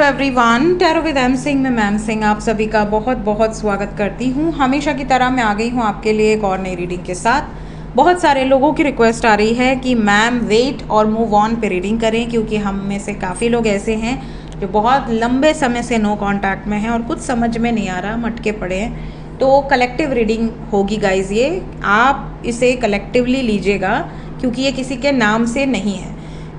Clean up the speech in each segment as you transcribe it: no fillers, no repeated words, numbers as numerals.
Everyone, tarot with M Singh में ma'am Singh आप सभी का बहुत बहुत स्वागत करती हूँ। हमेशा की तरह मैं आ गई हूँ आपके लिए एक और नई रीडिंग के साथ। बहुत सारे लोगों की रिक्वेस्ट आ रही है कि मैम वेट और मूव ऑन पे रीडिंग करें, क्योंकि हम में से काफ़ी लोग ऐसे हैं जो बहुत लंबे समय से नो कांटेक्ट में हैं और कुछ समझ में नहीं आ रहा, मटके पड़े हैं। तो कलेक्टिव रीडिंग होगी गाइज, ये आप इसे कलेक्टिवली लीजिएगा क्योंकि ये किसी के नाम से नहीं है।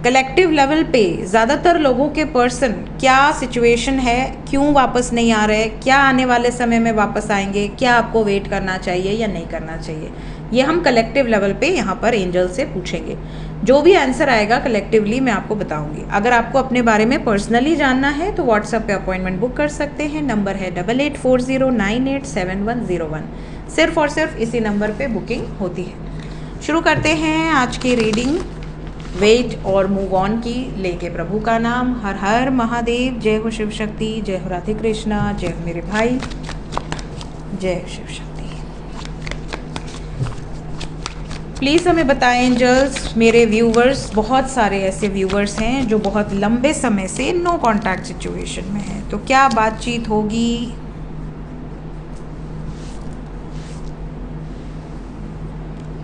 कलेक्टिव लेवल पे ज़्यादातर लोगों के पर्सन क्या सिचुएशन है, क्यों वापस नहीं आ रहे, क्या आने वाले समय में वापस आएंगे, क्या आपको वेट करना चाहिए या नहीं करना चाहिए, ये हम कलेक्टिव लेवल पे यहाँ पर एंजल से पूछेंगे। जो भी आंसर आएगा कलेक्टिवली मैं आपको बताऊंगी। अगर आपको अपने बारे में पर्सनली जानना है तो व्हाट्सएप पे अपॉइंटमेंट बुक कर सकते हैं। नंबर है 8840987101। सिर्फ और सिर्फ इसी नंबर पे बुकिंग होती है। शुरू करते हैं आज की रीडिंग वेट और मूव ऑन की, लेके प्रभु का नाम। हर हर महादेव। जय हो शिव शक्ति, जय हो राधे कृष्णा, जय हो मेरे भाई, जय हो शिव शक्ति। प्लीज़ हमें बताएं एंजल्स, मेरे व्यूवर्स, बहुत सारे ऐसे व्यूवर्स हैं जो बहुत लंबे समय से नो कांटेक्ट सिचुएशन में हैं, तो क्या बातचीत होगी?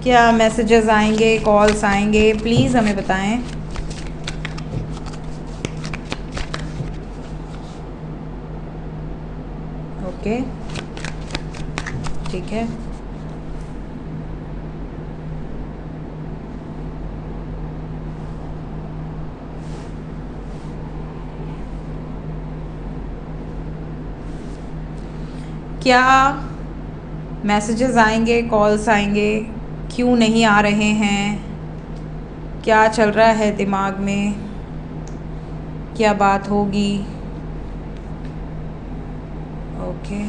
क्या मैसेजेस आएंगे, कॉल्स आएंगे? प्लीज़ हमें बताएं। ओके, ठीक है। क्या मैसेजेस आएंगे, कॉल्स आएंगे? क्यों नहीं आ रहे हैं? क्या चल रहा है दिमाग में? क्या बात होगी? ओके,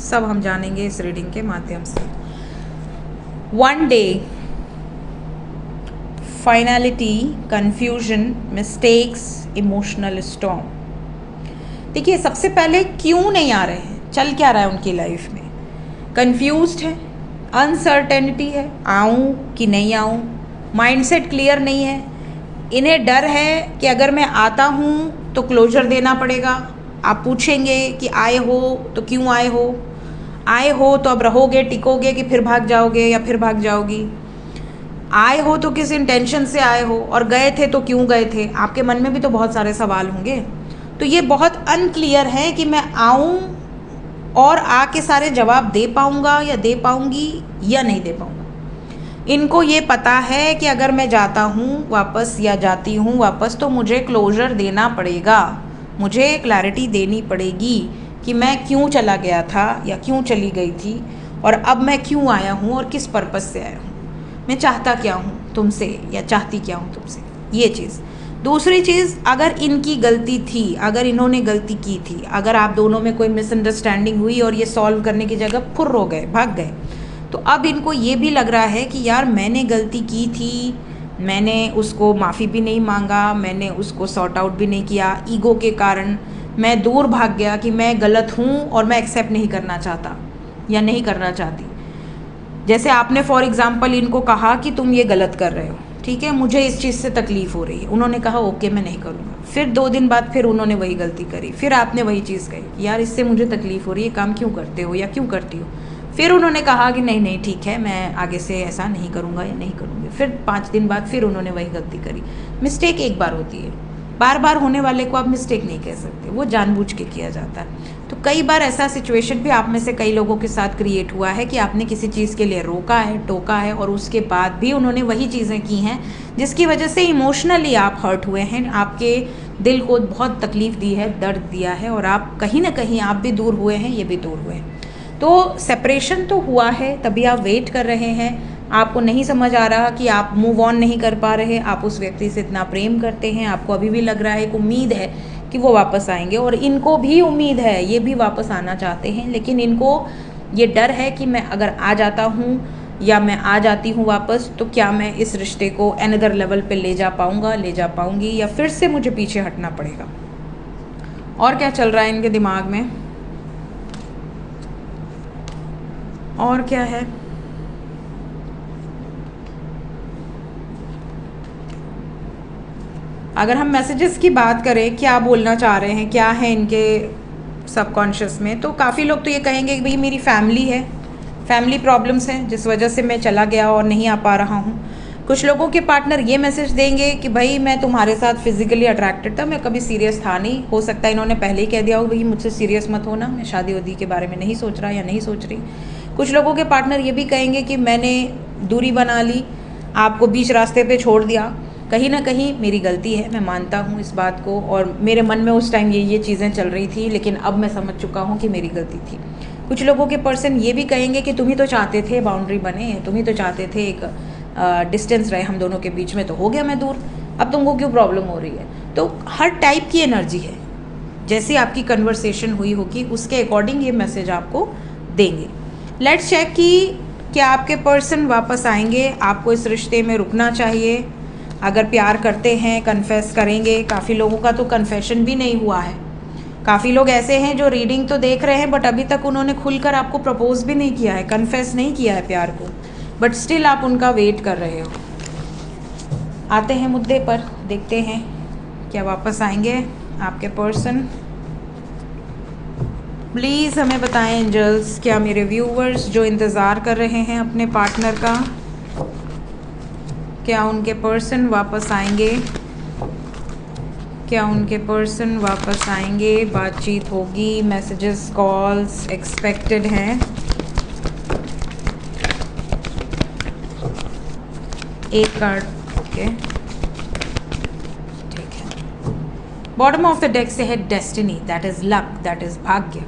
सब हम जानेंगे इस रीडिंग के माध्यम से। One day, finality, confusion, mistakes, emotional storm. देखिए, सबसे पहले क्यों नहीं आ रहे हैं, चल क्या रहा है उनकी लाइफ में? कंफ्यूज्ड है, अनसर्टेनिटी है, आऊँ कि नहीं आऊँ, माइंडसेट क्लियर नहीं है। इन्हें डर है कि अगर मैं आता हूँ तो क्लोजर देना पड़ेगा। आप पूछेंगे कि आए हो तो क्यों आए हो, आए हो तो अब रहोगे, टिकोगे कि फिर भाग जाओगे या फिर भाग जाओगी, आए हो तो किस इंटेंशन से आए हो, और गए थे तो क्यों गए थे। आपके मन में भी तो बहुत सारे सवाल होंगे। तो ये बहुत अनक्लियर है कि मैं आऊँ और आके सारे जवाब दे पाऊँगा या दे पाऊँगी या नहीं दे पाऊँगा। इनको ये पता है कि अगर मैं जाता हूँ वापस या जाती हूँ वापस तो मुझे क्लोजर देना पड़ेगा, मुझे क्लैरिटी देनी पड़ेगी कि मैं क्यों चला गया था या क्यों चली गई थी, और अब मैं क्यों आया हूँ और किस पर्पस से आया हूँ, मैं चाहता क्या हूँ तुमसे या चाहती क्या हूँ तुमसे, ये चीज़। दूसरी चीज़, अगर इनकी गलती थी, अगर इन्होंने गलती की थी, अगर आप दोनों में कोई मिसअंडरस्टैंडिंग हुई और ये सॉल्व करने की जगह फुर्र हो गए, भाग गए, तो अब इनको ये भी लग रहा है कि यार मैंने गलती की थी, मैंने उसको माफ़ी भी नहीं मांगा, मैंने उसको सॉर्ट आउट भी नहीं किया, ईगो के कारण मैं दूर भाग गया कि मैं गलत हूँ और मैं एक्सेप्ट नहीं करना चाहता या नहीं करना चाहती। जैसे आपने फॉर एग्ज़ाम्पल इनको कहा कि तुम ये गलत कर रहे हो, ठीक है, मुझे इस चीज़ से तकलीफ़ हो रही है, उन्होंने कहा ओके मैं नहीं करूँगा। फिर 2 दिन बाद फिर उन्होंने वही गलती करी, फिर आपने वही चीज़ कही यार इससे मुझे तकलीफ़ हो रही है, काम क्यों करते हो या क्यों करती हो। फिर उन्होंने कहा कि नहीं नहीं ठीक है, मैं आगे से ऐसा नहीं करूँगा या नहीं करूँगी। फिर 5 दिन बाद फिर उन्होंने वही गलती करी। मिस्टेक एक बार होती है, बार बार होने वाले को आप मिस्टेक नहीं कह सकते, वो जानबूझ के किया जाता है। तो कई बार ऐसा सिचुएशन भी आप में से कई लोगों के साथ क्रिएट हुआ है कि आपने किसी चीज़ के लिए रोका है, टोका है, और उसके बाद भी उन्होंने वही चीज़ें की हैं जिसकी वजह से इमोशनली आप हर्ट हुए हैं, आपके दिल को बहुत तकलीफ़ दी है, दर्द दिया है, और आप कहीं ना कहीं आप भी दूर हुए हैं, ये भी दूर हुए हैं। तो सेपरेशन तो हुआ है, तभी आप वेट कर रहे हैं। आपको नहीं समझ आ रहा कि आप मूव ऑन नहीं कर पा रहे, आप उस व्यक्ति से इतना प्रेम करते हैं, आपको अभी भी लग रहा है, एक उम्मीद है कि वो वापस आएंगे, और इनको भी उम्मीद है, ये भी वापस आना चाहते हैं, लेकिन इनको ये डर है कि मैं अगर आ जाता हूँ या मैं आ जाती हूँ वापस तो क्या मैं इस रिश्ते को अनदर लेवल पे ले जा पाऊँगा, ले जा पाऊँगी, या फिर से मुझे पीछे हटना पड़ेगा। और क्या चल रहा है इनके दिमाग में, और क्या है? अगर हम मैसेजेस की बात करें, क्या बोलना चाह रहे हैं, क्या है इनके सबकॉन्शियस में, तो काफ़ी लोग तो ये कहेंगे कि भाई मेरी फैमिली है, फैमिली प्रॉब्लम्स हैं जिस वजह से मैं चला गया और नहीं आ पा रहा हूँ। कुछ लोगों के पार्टनर ये मैसेज देंगे कि भाई मैं तुम्हारे साथ फिजिकली अट्रैक्टेड था, मैं कभी सीरियस था नहीं। हो सकता है इन्होंने पहले ही कह दिया हो भाई मुझसे सीरियस मत होना, मैं शादी वादी के बारे में नहीं सोच रहा या नहीं सोच रही। कुछ लोगों के पार्टनर ये भी कहेंगे कि मैंने दूरी बना ली, आपको बीच रास्ते पे छोड़ दिया, कहीं ना कहीं मेरी गलती है, मैं मानता हूँ इस बात को, और मेरे मन में उस टाइम ये चीज़ें चल रही थी, लेकिन अब मैं समझ चुका हूँ कि मेरी गलती थी। कुछ लोगों के पर्सन ये भी कहेंगे कि तुम ही तो चाहते थे बाउंड्री बने, तुम ही तो चाहते थे एक डिस्टेंस रहे हम दोनों के बीच में, तो हो गया मैं दूर, अब तुमको क्यों प्रॉब्लम हो रही है। तो हर टाइप की एनर्जी है, जैसी आपकी कन्वर्सेशन हुई होगी उसके अकॉर्डिंग ये मैसेज आपको देंगे। लेट्स चेक कि क्या आपके पर्सन वापस आएंगे, आपको इस रिश्ते में रुकना चाहिए। अगर प्यार करते हैं कन्फेस करेंगे। काफ़ी लोगों का तो कन्फेशन भी नहीं हुआ है। काफ़ी लोग ऐसे हैं जो रीडिंग तो देख रहे हैं बट अभी तक उन्होंने खुलकर आपको प्रपोज भी नहीं किया है, कन्फेस नहीं किया है प्यार को, बट स्टिल आप उनका वेट कर रहे हो। आते हैं मुद्दे पर, देखते हैं क्या वापस आएंगे आपके पर्सन। प्लीज़ हमें बताएं एंजल्स, क्या मेरे व्यूवर्स जो इंतज़ार कर रहे हैं अपने पार्टनर का, क्या उनके पर्सन वापस आएंगे, क्या उनके पर्सन वापस आएंगे, बातचीत होगी, मैसेजेस कॉल्स एक्सपेक्टेड हैं। एक कार्ड, ओके ठीक है। बॉटम ऑफ द डेक से है destiny, that is luck, that is भाग्य।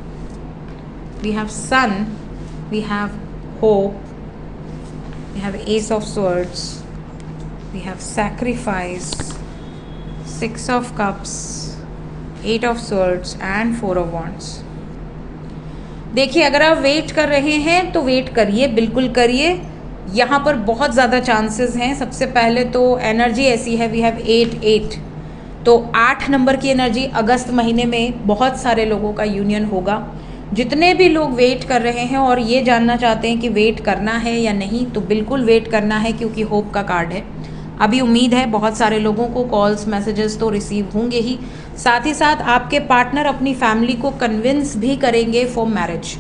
We have sun, we have hope, we have ace of swords, we have sacrifice, 6 of cups, 8 of swords and 4 of wands। देखिए अगर आप wait कर रहे हैं तो वेट करिए, बिल्कुल करिए। यहाँ पर बहुत ज़्यादा चांसेस हैं। सबसे पहले तो एनर्जी ऐसी है, वी हैव 8, तो 8 नंबर की एनर्जी अगस्त महीने में बहुत सारे लोगों का यूनियन होगा। जितने भी लोग वेट कर रहे हैं और ये जानना चाहते हैं कि वेट करना है या नहीं, तो बिल्कुल वेट करना है क्योंकि होप का कार्ड है। अभी उम्मीद है बहुत सारे लोगों को कॉल्स मैसेजेस तो रिसीव होंगे ही, साथ ही साथ आपके पार्टनर अपनी फैमिली को कन्विंस भी करेंगे फॉर मैरिज।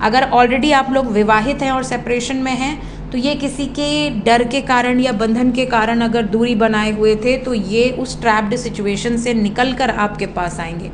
अगर ऑलरेडी आप लोग विवाहित हैं और सेपरेशन में हैं तो ये किसी के डर के कारण या बंधन के कारण अगर दूरी बनाए हुए थे तो ये उस ट्रैप्ड सिचुएशन से निकल कर आपके पास आएंगे,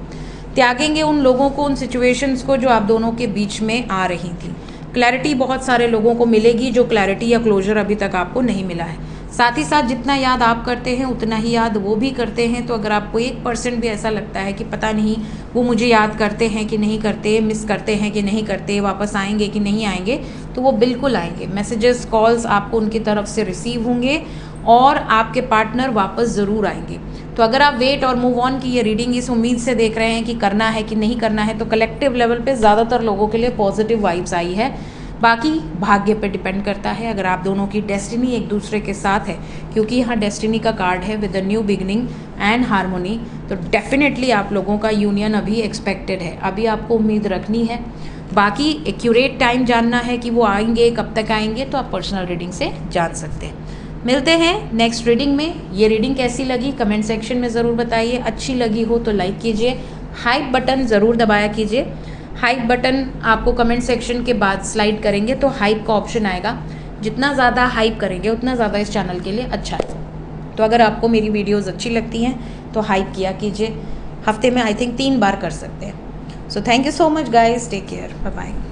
त्यागेंगे उन लोगों को, उन सिचुएशंस को जो आप दोनों के बीच में आ रही थी। क्लैरिटी बहुत सारे लोगों को मिलेगी जो क्लैरिटी या क्लोजर अभी तक आपको नहीं मिला है। साथ ही साथ जितना याद आप करते हैं उतना ही याद वो भी करते हैं। तो अगर आपको 1% भी ऐसा लगता है कि पता नहीं वो मुझे याद करते हैं कि नहीं करते, मिस करते हैं कि नहीं करते, वापस आएंगे कि नहीं आएंगे, तो वो बिल्कुल आएंगे। मैसेजेस कॉल्स आपको उनकी तरफ से रिसीव होंगे और आपके पार्टनर वापस ज़रूर आएंगे। तो अगर आप वेट और मूव ऑन की ये रीडिंग इस उम्मीद से देख रहे हैं कि करना है कि नहीं करना है, तो कलेक्टिव लेवल पे ज़्यादातर लोगों के लिए पॉजिटिव वाइब्स आई है। बाकी भाग्य पे डिपेंड करता है। अगर आप दोनों की डेस्टिनी एक दूसरे के साथ है, क्योंकि यहाँ डेस्टिनी का कार्ड है with a new beginning and harmony, तो डेफिनेटली आप लोगों का यूनियन अभी एक्सपेक्टेड है। अभी आपको उम्मीद रखनी है। बाकी एक्यूरेट टाइम जानना है कि वो आएंगे, कब तक आएंगे, तो आप पर्सनल रीडिंग से जान सकते हैं। मिलते हैं नेक्स्ट रीडिंग में। ये रीडिंग कैसी लगी कमेंट सेक्शन में ज़रूर बताइए। अच्छी लगी हो तो लाइक कीजिए, हाइप बटन ज़रूर दबाया कीजिए। हाइप बटन आपको कमेंट सेक्शन के बाद स्लाइड करेंगे तो हाइप का ऑप्शन आएगा। जितना ज़्यादा हाइप करेंगे उतना ज़्यादा इस चैनल के लिए अच्छा है। तो अगर आपको मेरी वीडियोस अच्छी लगती हैं तो हाइप किया कीजिए। हफ्ते में आई थिंक 3 बार कर सकते हैं। So thank you so much guys, take care, bye bye.